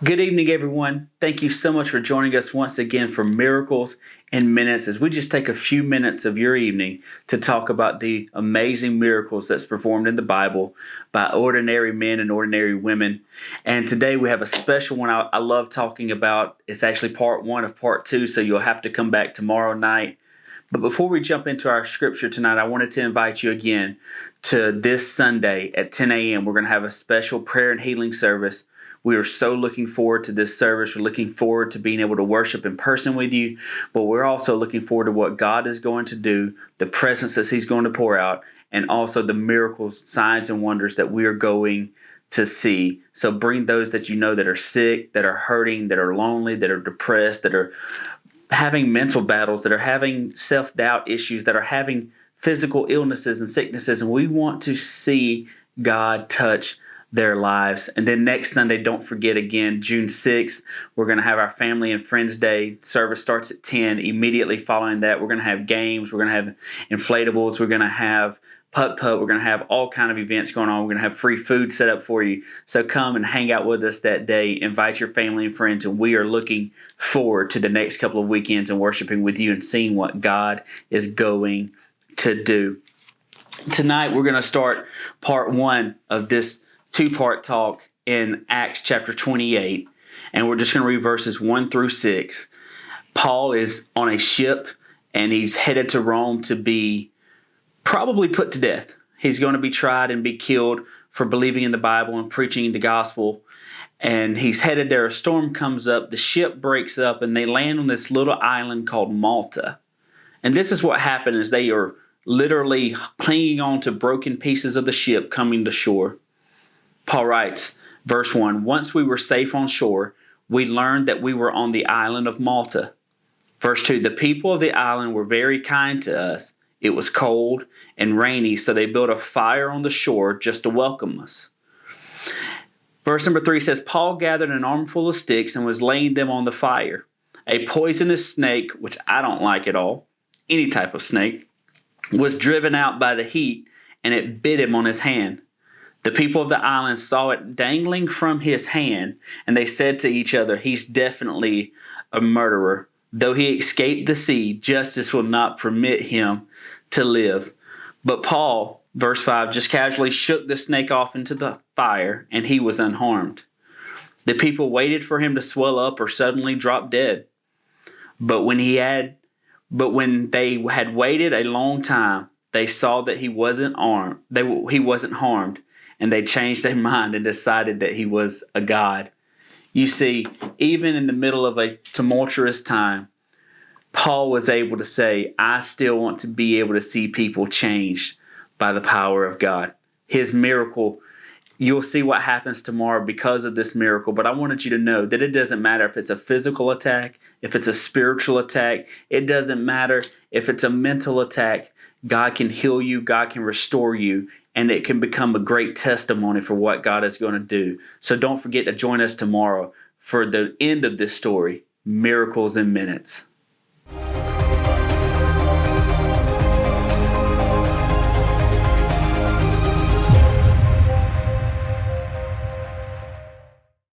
Good evening, everyone. Thank you so much for joining us once again for Miracles in Minutes as we just take a few minutes of your evening to talk about the amazing miracles that's performed in the Bible by ordinary men and ordinary women. And today we have a special one I love talking about. It's actually part one of part two, so you'll have to come back tomorrow night. But before we jump into our scripture tonight, I wanted to invite you again to this Sunday at 10 a.m. We're going to have a special prayer and healing service. We are so looking forward to this service. We're looking forward to being able to worship in person with you, but we're also looking forward to what God is going to do, the presence that He's going to pour out, and also the miracles, signs, and wonders that we are going to see. So bring those that you know that are sick, that are hurting, that are lonely, that are depressed, that are having mental battles, that are having self-doubt issues, that are having physical illnesses and sicknesses, and we want to see God touch their lives. And then next Sunday, don't forget again, June 6th, we're going to have our Family and Friends Day. Service starts at 10. Immediately following that, we're going to have games. We're going to have inflatables. We're going to have putt-putt. We're going to have all kind of events going on. We're going to have free food set up for you. So come and hang out with us that day. Invite your family and friends. And we are looking forward to the next couple of weekends and worshiping with you and seeing what God is going to do. Tonight, we're going to start part one of this two-part talk in Acts chapter 28, and we're just going to read verses 1 through 6. Paul is on a ship, and he's headed to Rome to be probably put to death. He's going to be tried and be killed for believing in the Bible and preaching the gospel, and he's headed there. A storm comes up, the ship breaks up, and they land on this little island called Malta. And this is what happened is they are literally clinging on to broken pieces of the ship coming to shore. Paul writes, verse 1, "Once we were safe on shore, we learned that we were on the island of Malta." Verse 2, "The people of the island were very kind to us. It was cold and rainy, so they built a fire on the shore just to welcome us." Verse number 3 says, "Paul gathered an armful of sticks and was laying them on the fire. A poisonous snake," which I don't like at all, any type of snake, "was driven out by the heat, and it bit him on his hand. The people of the island saw it dangling from his hand, and they said to each other, 'He's definitely a murderer. Though he escaped the sea, justice will not permit him to live.' But Paul," verse 5, "just casually shook the snake off into the fire, and he was unharmed. The people waited for him to swell up or suddenly drop dead. But when they had waited a long time, they saw that he wasn't harmed. And they changed their mind and decided that he was a god." You see, even in the middle of a tumultuous time, Paul was able to say, "I still want to be able to see people changed by the power of God." His miracle, you'll see what happens tomorrow because of this miracle. But I wanted you to know that it doesn't matter if it's a physical attack, if it's a spiritual attack. It doesn't matter if it's a mental attack. God can heal you. God can restore you. And it can become a great testimony for what God is going to do. So don't forget to join us tomorrow for the end of this story, Miracles in Minutes.